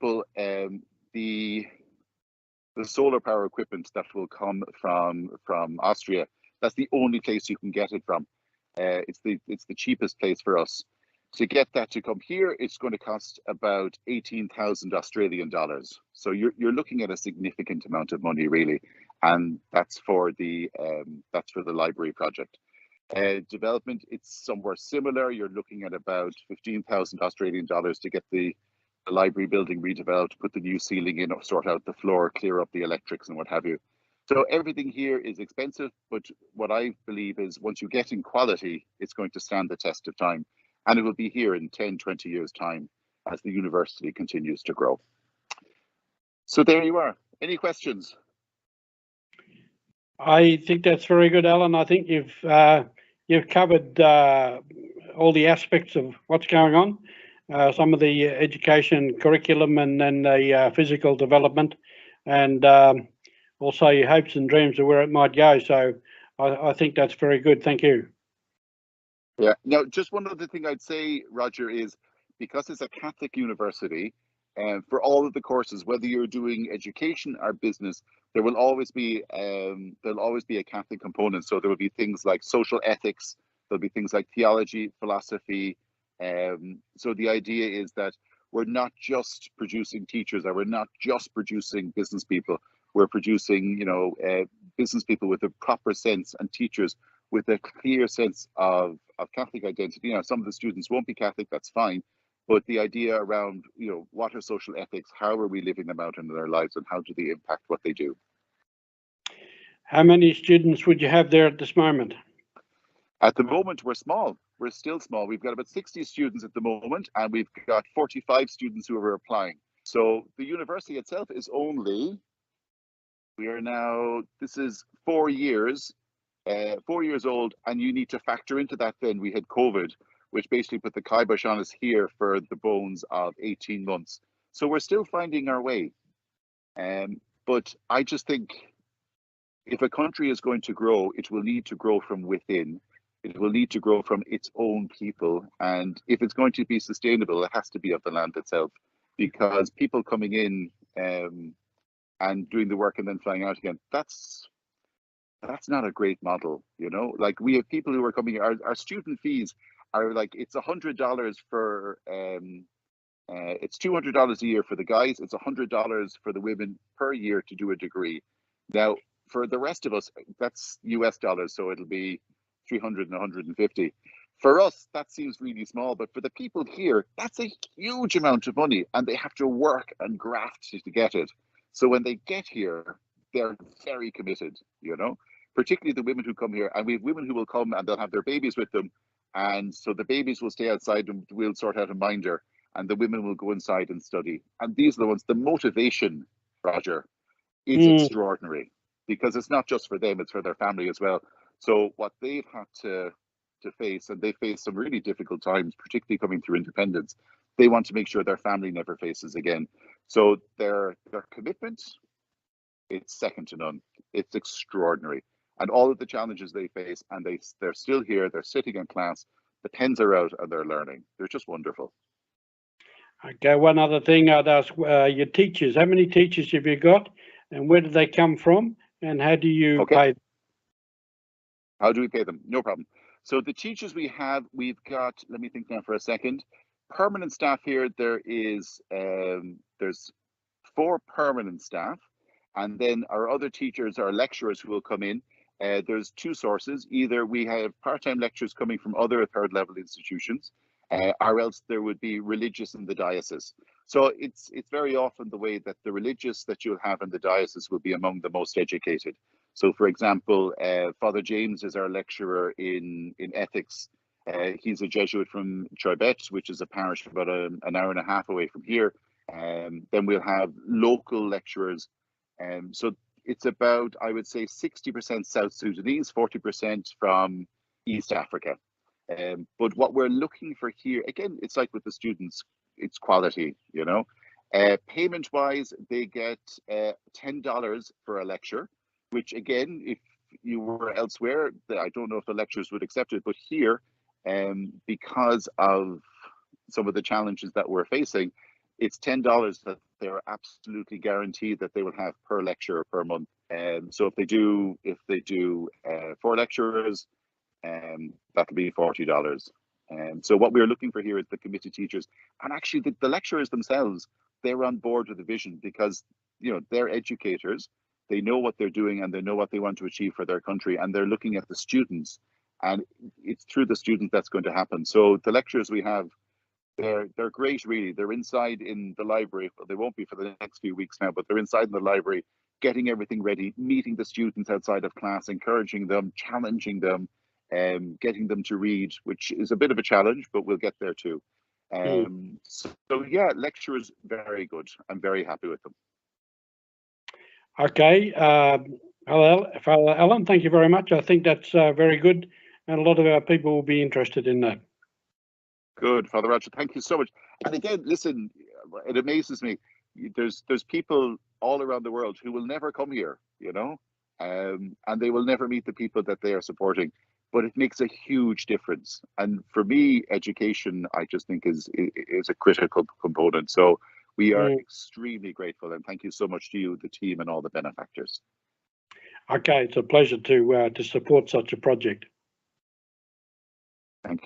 the solar power equipment that will come from Austria, that's the only place you can get it from. It's the cheapest place for us. To get that to come here, it's going to cost about 18,000 Australian dollars. So you're looking at a significant amount of money, really, and that's for the library project. Development, it's somewhere similar. You're looking at about 15,000 Australian dollars to get the library building redeveloped, put the new ceiling in, sort out the floor, clear up the electrics and what have you. So everything here is expensive, but what I believe is once you get in quality, it's going to stand the test of time. And it will be here in 10, 20 years' time as the university continues to grow. So there you are. Any questions? I think that's very good, Alan. I think you've covered all the aspects of what's going on, some of the education curriculum and then the physical development, and also your hopes and dreams of where it might go. So I think that's very good. Thank you. Yeah. Now, just one other thing I'd say, Roger, is because it's a Catholic university, and for all of the courses, whether you're doing education or business, there will always be a Catholic component. So there will be things like social ethics, there'll be things like theology, philosophy. So the idea is that we're not just producing teachers, or we're not just producing business people. We're producing, business people with a proper sense, and teachers with a clear sense of Catholic identity. Some of the students won't be Catholic, that's fine. But the idea around, what are social ethics? How are we living them out in their lives, and how do they impact what they do? How many students would you have there at this moment? At the moment, we're small. We're still small. We've got about 60 students at the moment, and we've got 45 students who are applying. So the university itself is this is 4 years, 4 years old, and you need to factor into that then we had COVID, which basically put the kibosh on us here for the bones of 18 months. So we're still finding our way. But I just think if a country is going to grow, it will need to grow from within. It will need to grow from its own people. And if it's going to be sustainable, it has to be of the land itself, because people coming in and doing the work and then flying out again, that's not a great model, Like, we have people who are coming, our student fees are like, it's $100 for it's $200 a year for the guys, it's $100 for the women per year to do a degree. Now, for the rest of us, that's US dollars, so it'll be 300 and 150. For us, that seems really small, but for the people here, that's a huge amount of money, and they have to work and graft to get it. So when they get here, they're very committed, particularly the women who come here. And we have women who will come and they'll have their babies with them. And so the babies will stay outside and we'll sort out a minder, and the women will go inside and study. And these are the ones, the motivation, Roger, is extraordinary, because it's not just for them, it's for their family as well. So what they've had to face, and they face some really difficult times, particularly coming through independence, they want to make sure their family never faces again. So their commitment, it's second to none. It's extraordinary. And all of the challenges they face, and they're still here, they're sitting in class, the pens are out, and they're learning. They're just wonderful. Okay, one other thing I'd ask, your teachers, how many teachers have you got, and where do they come from, and how do you pay them? How do we pay them? No problem. So the teachers we've got, let me think now for a second. Permanent staff here, there's 4 permanent staff, and then our other teachers are lecturers who will come in. There's 2 sources. Either we have part-time lecturers coming from other third-level institutions, or else there would be religious in the diocese. So it's very often the way that the religious that you'll have in the diocese will be among the most educated. So, for example, Father James is our lecturer in ethics. He's a Jesuit from Choibet, which is a parish about an hour and a half away from here. Then we'll have local lecturers. So it's about, I would say, 60% South Sudanese, 40% from East Africa. But what we're looking for here, again, it's like with the students, it's quality, Payment-wise, they get $10 for a lecture, which again, if you were elsewhere, I don't know if the lecturers would accept it, but here, because of some of the challenges that we're facing, it's $10 that they're absolutely guaranteed that they will have per lecturer per month. So if they do 4 lecturers, that'll be $40. So what we're looking for here is the committee teachers, and actually the lecturers themselves, they're on board with the vision because they're educators, they know what they're doing and they know what they want to achieve for their country, and they're looking at the students, and it's through the students that's going to happen. So the lecturers we have, they're great, really. They're inside in the library. Well, they won't be for the next few weeks now, but they're inside in the library, getting everything ready, meeting the students outside of class, encouraging them, challenging them, getting them to read, which is a bit of a challenge, but we'll get there too. So yeah, lecturers, very good. I'm very happy with them. Okay, hello, Father Alan, thank you very much. I think that's very good, and a lot of our people will be interested in that. Good, Father Roger, thank you so much. And again, listen, it amazes me. There's people all around the world who will never come here, and they will never meet the people that they are supporting. But it makes a huge difference. And for me, education, I just think is a critical component. So we are extremely grateful, and thank you so much to you, the team, and all the benefactors. Okay, it's a pleasure to support such a project.